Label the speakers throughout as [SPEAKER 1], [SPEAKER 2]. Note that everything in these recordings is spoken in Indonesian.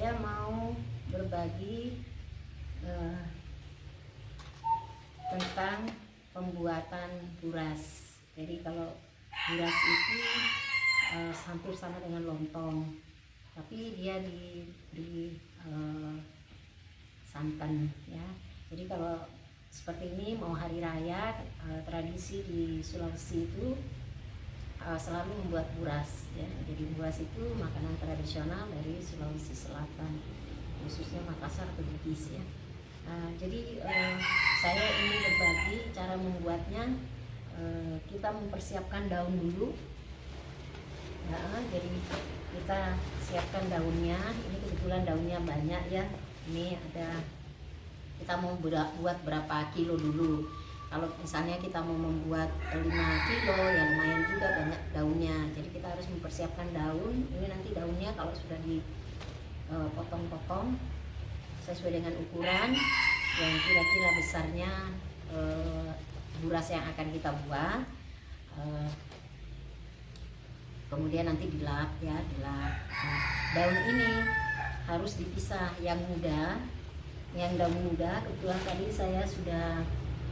[SPEAKER 1] saya mau berbagi tentang pembuatan buras. Jadi kalau buras itu hampir sama dengan lontong, tapi dia diberi santan ya. Jadi kalau seperti ini mau hari raya, tradisi di Sulawesi itu selalu membuat buras ya. Jadi buras itu makanan tradisional dari Sulawesi Selatan, khususnya Makassar atau Bugis ya. Jadi saya ingin berbagi cara membuatnya. Kita mempersiapkan daun dulu ya, jadi kita siapkan daunnya. Ini kebetulan daunnya banyak ya, ini ada, kita mau buat berapa kilo dulu. Kalau misalnya kita mau membuat 5 kilo ya lumayan juga banyak daunnya, jadi kita harus mempersiapkan daun. Ini nanti daunnya kalau sudah dipotong-potong sesuai dengan ukuran yang kira-kira besarnya buras yang akan kita buat. Kemudian nanti dilap ya, dilap. Daun ini harus dipisah, yang muda, yang daun muda. Kebetulan tadi saya sudah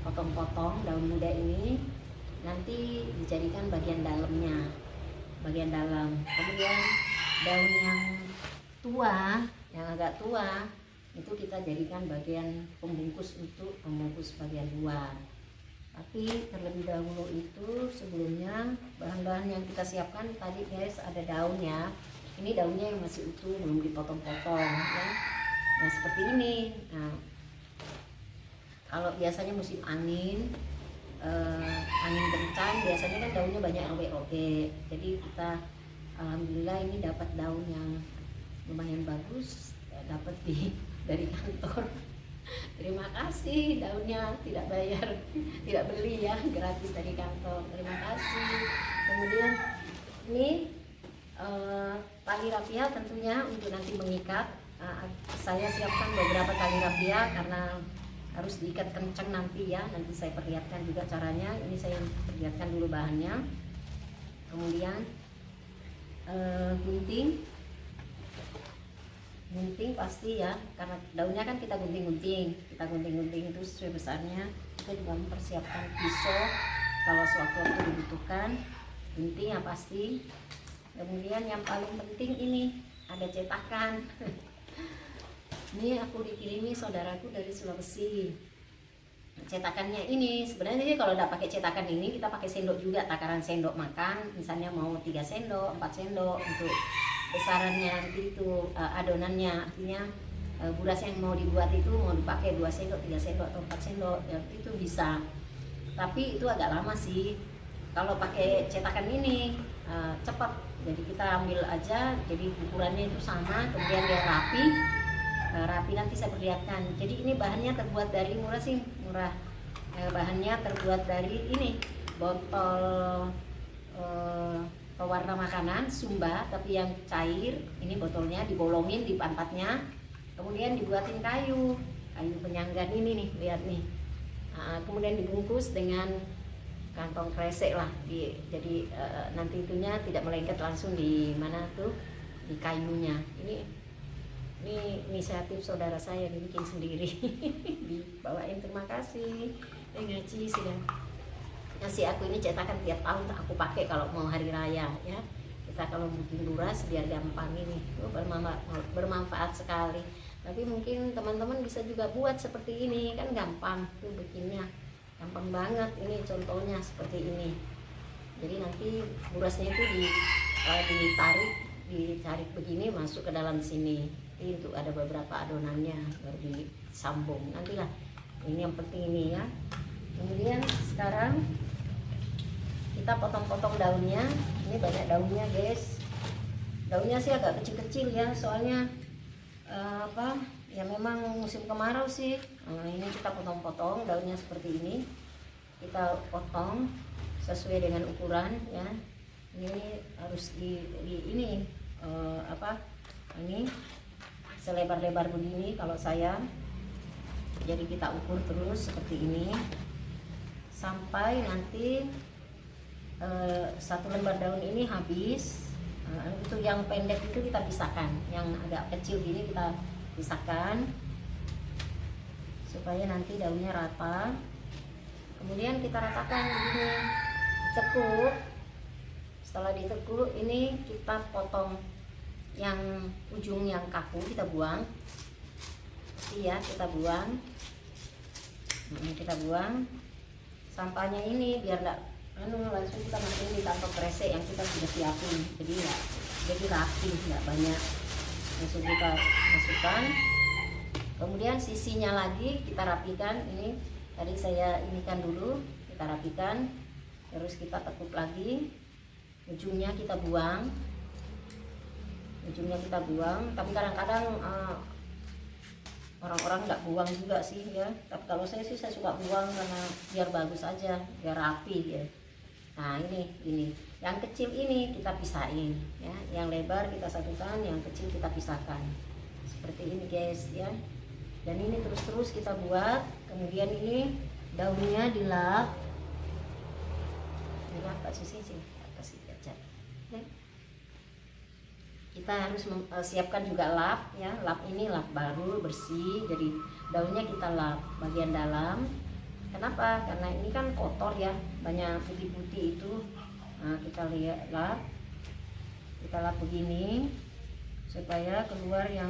[SPEAKER 1] potong-potong daun muda ini, nanti dijadikan bagian dalamnya, bagian dalam. Kemudian daun yang tua, yang agak tua, itu kita jadikan bagian pembungkus untuk membungkus bagian luar. Tapi terlebih dahulu itu sebelumnya bahan-bahan yang kita siapkan tadi guys, ada daunnya. Ini daunnya yang masih utuh, belum dipotong-potong ya. Nah seperti ini. Nah, kalau biasanya musim angin, angin kencang, biasanya kan daunnya banyak robek-robek. Jadi kita alhamdulillah ini dapat daun yang lumayan bagus, dapat dari kantor. Terima kasih, daunnya tidak bayar, tidak beli ya, gratis dari kantor. Terima kasih. Kemudian ini tali rapia tentunya untuk nanti mengikat. Saya siapkan beberapa tali rapia karena harus diikat kencang nanti ya. Nanti saya perlihatkan juga caranya. Ini saya perlihatkan dulu bahannya. Kemudian gunting pasti ya, karena daunnya kan kita gunting-gunting itu sesuai besarnya. Kita juga mempersiapkan pisau kalau sewaktu-waktu dibutuhkan. Gunting ya pasti. Kemudian yang paling penting ini ada cetakan. Ini aku dikirimi saudaraku dari Sulawesi. Cetakannya ini sebenarnya kalau udah pakai cetakan ini kita pakai sendok juga, takaran sendok makan. Misalnya mau 3 sendok, 4 sendok untuk besarannya nanti itu adonannya, artinya buras yang mau dibuat itu mau dipakai 2 sendok, 3 sendok atau 4 sendok ya, itu bisa. Tapi itu agak lama sih. Kalau pakai cetakan ini cepat. Jadi kita ambil aja, jadi ukurannya itu sama, kemudian dia rapi nanti saya perlihatkan. Jadi ini bahannya terbuat dari murah sih, murah. Bahannya terbuat dari ini botol pewarna makanan Sumba, tapi yang cair. Ini botolnya dibolongin di pantatnya, kemudian dibuatin kayu penyanggan ini nih, lihat nih. Kemudian dibungkus dengan kantong kresek lah. Jadi nanti itunya tidak melengket langsung di mana tuh, di kayunya. Ini inisiatif saudara saya, dibikin sendiri. Dibawain, terima kasih. Ngaji sudah ngasih aku ini cetakan, tiap tahun aku pakai kalau mau hari raya ya. Kita kalau bikin buras biar gampang ini, bermanfaat sekali. Tapi mungkin teman-teman bisa juga buat seperti ini, kan gampang tuh bikinnya, gampang banget. Ini contohnya seperti ini. Jadi nanti burasnya itu ditarik begini masuk ke dalam sini. Ini untuk ada beberapa adonannya baru disambung nantilah. Ini yang penting ini ya. Kemudian sekarang kita potong-potong daunnya. Ini banyak daunnya guys. Daunnya sih agak kecil-kecil ya, soalnya ya memang musim kemarau sih. Ini kita potong-potong daunnya seperti ini. Kita potong sesuai dengan ukuran ya. Ini harus ini selebar-lebar begini kalau saya. Jadi kita ukur terus seperti ini sampai nanti 1 lembar daun ini habis. Untuk yang pendek itu kita pisahkan, yang agak kecil gini kita pisahkan supaya nanti daunnya rata. Kemudian kita ratakan begini, ditekuk. Setelah ditekuk ini kita potong yang ujung yang kaku, kita buang. Ya, kita buang. Kita buang sampahnya ini biar enggak langsung kita masukin di kantong kresek yang kita sudah siapin, jadi ya jadi rapi, nggak banyak, langsung kita masukkan. Kemudian sisinya lagi kita rapikan. Ini tadi saya inikan dulu, kita rapikan, terus kita tekuk lagi, ujungnya kita buang, tapi kadang-kadang orang-orang nggak buang juga sih ya, tapi kalau saya sih saya suka buang karena biar bagus aja, biar rapi ya. Nah ini yang kecil ini kita pisahin ya, yang lebar kita satukan, yang kecil kita pisahkan seperti ini guys ya. Dan ini terus kita buat. Kemudian ini daunnya dilap Pak Susi sih kasih kaca ya. Kita harus siapkan juga lap ya, lap ini lap baru bersih, jadi daunnya kita lap bagian dalam. Kenapa? Karena ini kan kotor ya, banyak putih-putih itu. Nah, kita lihat lap, kita lap begini supaya keluar yang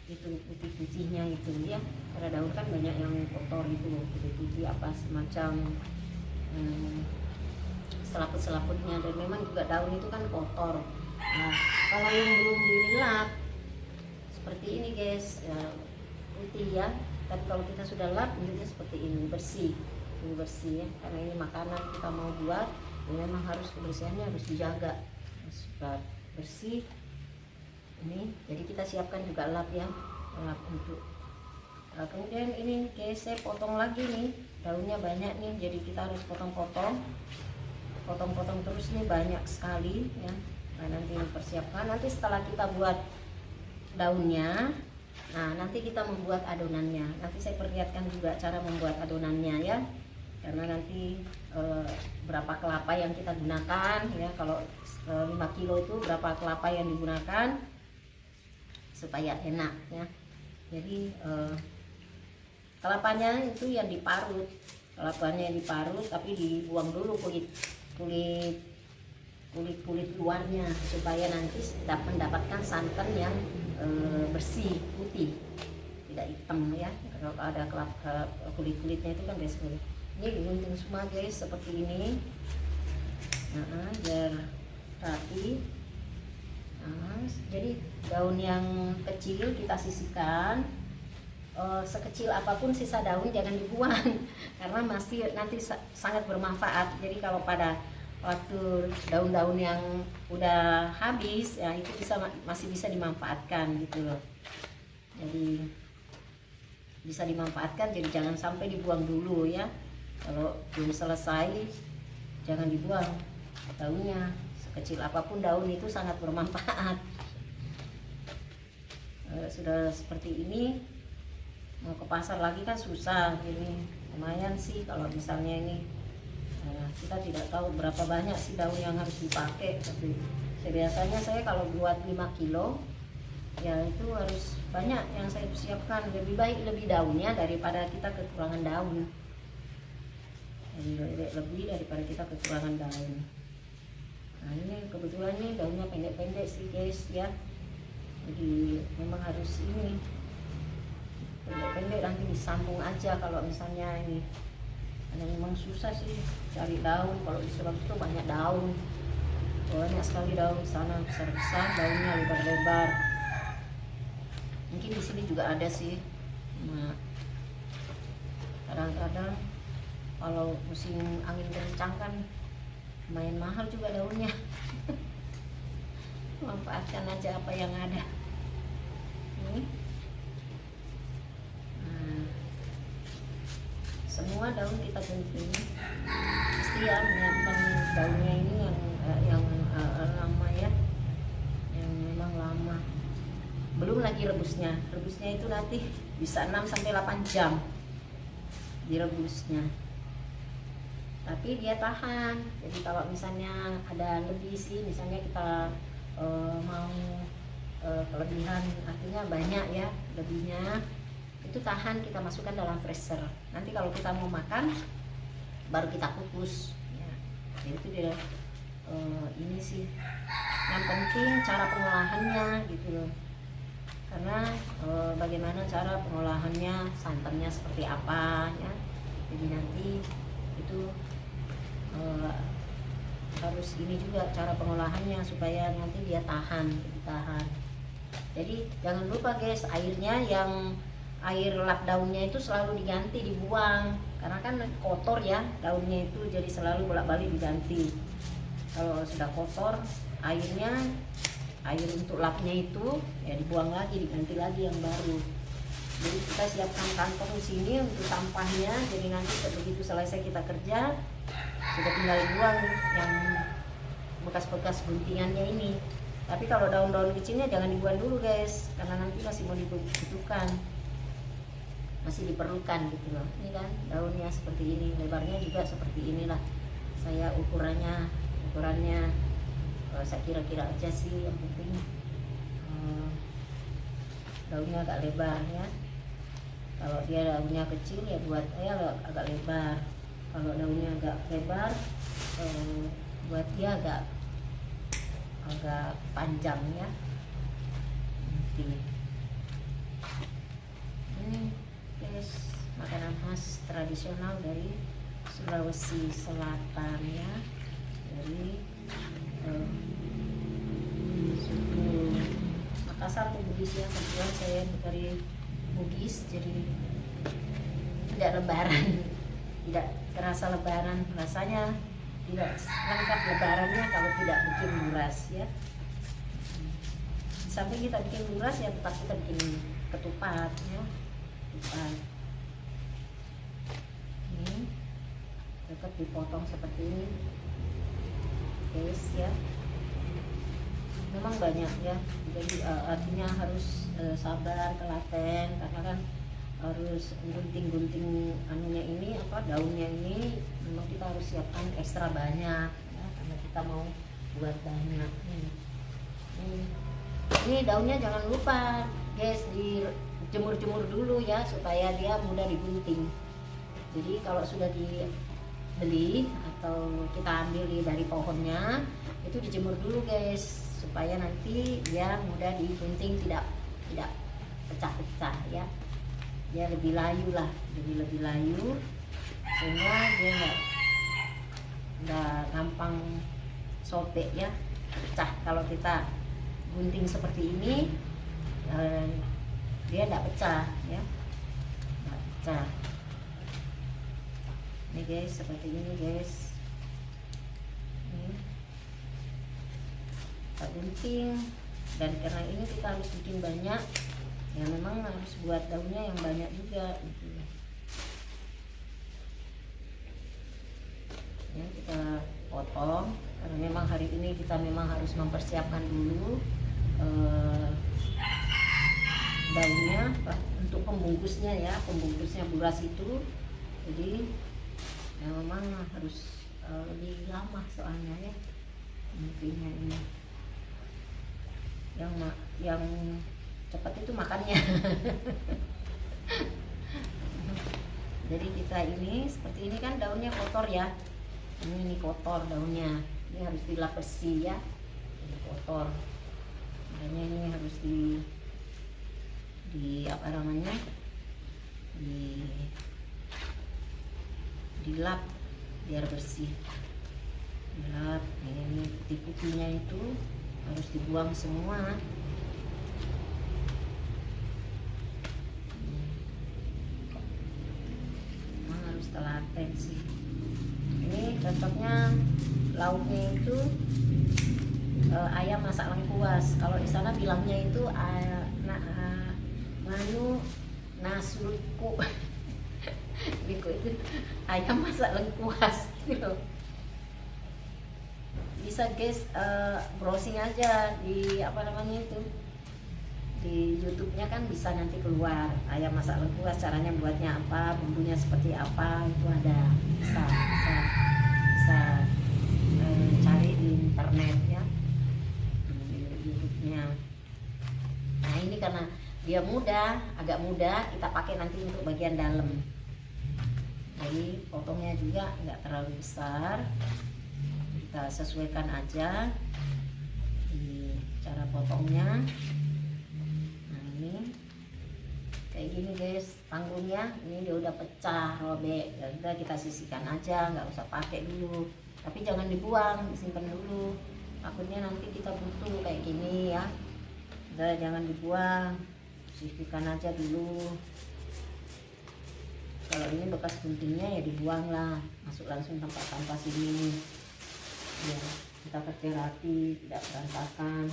[SPEAKER 1] itu putih-putihnya itu ya. Pada daun kan banyak yang kotor itu, putih-putih apa semacam selaput-selaputnya, dan memang juga daun itu kan kotor. Nah, kalau yang belum dilap seperti ini guys ya, putih ya. Tapi kalau kita sudah lap bentuknya seperti ini, bersih ya, karena ini makanan kita mau buat, ya memang harus kebersihannya harus dijaga supaya bersih ini. Jadi kita siapkan juga lap ya, lap untuk kemudian ini guys saya potong lagi nih, daunnya banyak nih, jadi kita harus potong-potong terus nih, banyak sekali ya. Nah, nanti persiapkan, nanti setelah kita buat daunnya, nah nanti kita membuat adonannya. Nanti saya perlihatkan juga cara membuat adonannya ya, karena nanti berapa kelapa yang kita gunakan ya. Kalau 5 kilo itu berapa kelapa yang digunakan supaya enak ya. Jadi kelapanya itu yang diparut, tapi dibuang dulu kulit luarnya supaya nanti mendapatkan santan yang bersih putih, tidak hitam ya. Kalau ada kulit-kulitnya itu kan biasa. Ini digunting semua guys seperti ini, biar rapi. Jadi daun yang kecil kita sisihkan, sekecil apapun sisa daun jangan dibuang karena masih nanti sangat bermanfaat. Jadi kalau pada waktu daun-daun yang udah habis ya, itu masih bisa dimanfaatkan gitu loh. Jadi bisa dimanfaatkan, jadi jangan sampai dibuang dulu ya. Kalau belum selesai jangan dibuang daunnya, sekecil apapun daun itu sangat bermanfaat. Sudah seperti ini mau ke pasar lagi kan susah, jadi lumayan sih kalau misalnya ini. Kita tidak tahu berapa banyak sih daun yang harus dipakai, tapi biasanya saya kalau buat 5 kilo ya itu harus banyak yang saya siapkan. Lebih baik lebih daunnya daripada kita kekurangan daun, lebih daripada kita kekurangan daun. Nah ini kebetulan nih daunnya pendek-pendek sih guys ya, jadi memang harus ini pendek-pendek, nanti disambung aja kalau misalnya ini. Karena memang susah sih cari daun, kalau di Sulawesi itu banyak daun, banyak sekali daun di sana, besar-besar daunnya, lebar-lebar. Mungkin di sini juga ada sih. Nah, kadang-kadang kalau musim angin kencang kan lumayan mahal juga daunnya. Manfaatkan aja apa yang ada. Ini. Semua daun kita gunting, pasti ya menyiapkan daunnya ini yang lama ya, yang memang lama. Belum lagi rebusnya itu nanti bisa 6-8 jam direbusnya, tapi dia tahan. Jadi kalau misalnya ada lebih sih, misalnya kita mau kelebihan, artinya banyak ya lebihnya, itu tahan, kita masukkan dalam freezer. Nanti kalau kita mau makan baru kita kukus ya. Jadi itu dia ini sih yang penting cara pengolahannya gitu loh, karena bagaimana cara pengolahannya, santannya seperti apa ya. Jadi nanti itu harus ini juga cara pengolahannya supaya nanti dia tahan. Jadi jangan lupa guys, airnya yang air lap daunnya itu selalu diganti, dibuang, karena kan kotor ya daunnya itu, jadi selalu bolak-balik diganti. Kalau sudah kotor airnya, air untuk lapnya itu ya dibuang lagi, diganti lagi yang baru. Jadi kita siapkan kantong di sini untuk sampahnya, jadi nanti begitu selesai kita kerja sudah tinggal buang yang bekas-bekas guntingannya ini. Tapi kalau daun-daun kecilnya jangan dibuang dulu guys, karena nanti masih mau dibutuhkan, masih diperlukan gitu loh. Ini kan daunnya seperti ini, lebarnya juga seperti inilah. Saya ukurannya saya kira-kira aja sih, yang penting daunnya agak lebar ya. Kalau dia daunnya kecil ya buat agak lebar. Kalau daunnya agak lebar buat dia agak panjang ya. Ini guys, makanan khas tradisional dari Sulawesi Selatan ya, dari suku Makassar atau Bugis ya. Kebetulan saya dari Bugis, jadi tidak lebaran, tidak terasa lebaran, rasanya tidak lengkap lebarannya kalau tidak bikin buras ya. Di samping kita bikin buras ya, tetap kita bikin ketupat ya, ketupat ini tetap dipotong seperti ini guys ya. Memang banyak ya, jadi artinya harus sabar, telaten, karena kan harus gunting-gunting anunya ini, daunnya ini memang kita harus siapkan ekstra banyak ya, karena kita mau buat banyak. Ini daunnya jangan lupa guys dijemur-jemur dulu ya, supaya dia mudah digunting. Jadi kalau sudah dibeli atau kita ambil dari pohonnya, itu dijemur dulu guys, supaya nanti dia mudah digunting, tidak pecah-pecah ya. Dia lebih layu lah, jadi lebih layu, sehingga dia nggak gampang sobek ya, pecah. Kalau kita gunting seperti ini dia nggak pecah ya, nggak pecah. Ini guys, seperti ini guys, ini kita gunting, dan karena ini kita harus bikin banyak ya, memang harus buat daunnya yang banyak juga gitu ya. Kita potong karena memang hari ini kita memang harus mempersiapkan dulu daunnya untuk pembungkusnya ya, pembungkusnya buras itu. Jadi ya memang harus lebih lama soalnya ya, intinya ini yang cepat itu makannya. Jadi kita ini seperti ini kan, daunnya kotor ya, ini kotor daunnya, ini harus dilap bersih ya, ini kotor, makanya ini harus di apa namanya, dilap biar bersih, dilap. Ini putih-putihnya itu harus dibuang semua. Memang harus telaten sih. Ini cocoknya lauknya itu ayam masak lengkuas. Kalau di sana bilangnya itu nasuliku. Liku itu ayam masak lengkuas gitu. Bisa guys, browsing aja di apa namanya itu, di YouTube-nya kan bisa nanti keluar ayam masak lengkuas, caranya buatnya apa, bumbunya seperti apa, itu ada, bisa cari di internet ya, di tutupnya. Nah ini karena dia muda, agak muda, kita pakai nanti untuk bagian dalam. Jadi potongnya juga nggak terlalu besar, kita sesuaikan aja di cara potongnya. Nah ini kayak gini guys, tanggungnya ini dia udah pecah, robek, ya udah kita sisihkan aja, nggak usah pakai dulu, tapi jangan dibuang, disimpan dulu, takutnya nanti kita butuh kayak gini ya. Udah jangan dibuang, sisihkan aja dulu. Kalau ini bekas guntingnya ya dibuang lah, masuk langsung tempat sampah sini ya, kita kerja rapi, tidak berantakan.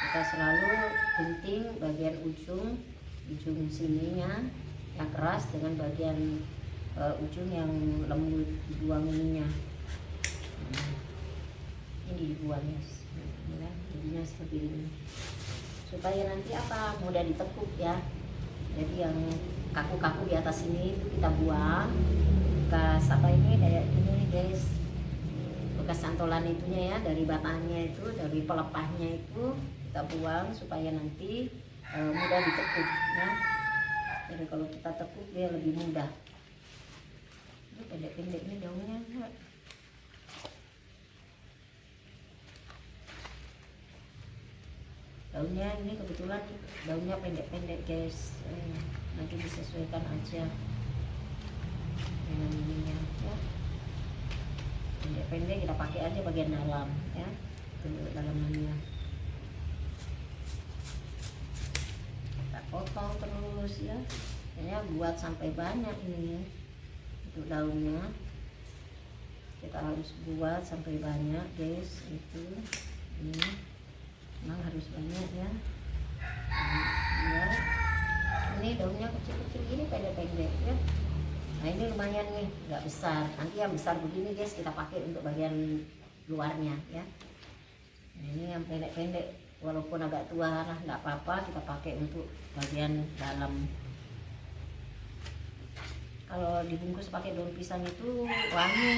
[SPEAKER 1] Kita selalu gunting bagian ujung sininya yang keras dengan bagian ujung yang lembut, dibuang ininya. Ini dibuang guys, ya, jadinya seperti ini supaya nanti apa, mudah ditekuk ya. Jadi yang kaku-kaku di atas ini itu kita buang, bekas apa ini kayak ini guys, bekas santolan itunya ya, dari batangnya itu, dari pelepahnya itu kita buang supaya nanti mudah ditekuk ya. Jadi kalau kita tekuk dia lebih mudah. Ini pendek-pendek ini daunnya ya. Daunnya ini kebetulan daunnya pendek-pendek guys, nanti disesuaikan aja dengan ininya ya. Pendek-pendek kita pakai aja bagian dalam ya, untuk dalamannya kita potong terus ya. Ini buat sampai banyak ini untuk daunnya, kita harus buat sampai banyak guys. Itu ini memang harus banyak ya. Ini daunnya kecil-kecil gini, pendek-pendek ya. Nah ini lumayan nih, nggak besar. Nanti yang besar begini guys kita pakai untuk bagian luarnya ya. Nah, ini yang pendek-pendek walaupun agak tua lah nggak apa-apa, kita pakai untuk bagian dalam. Kalau dibungkus pakai daun pisang itu wangi.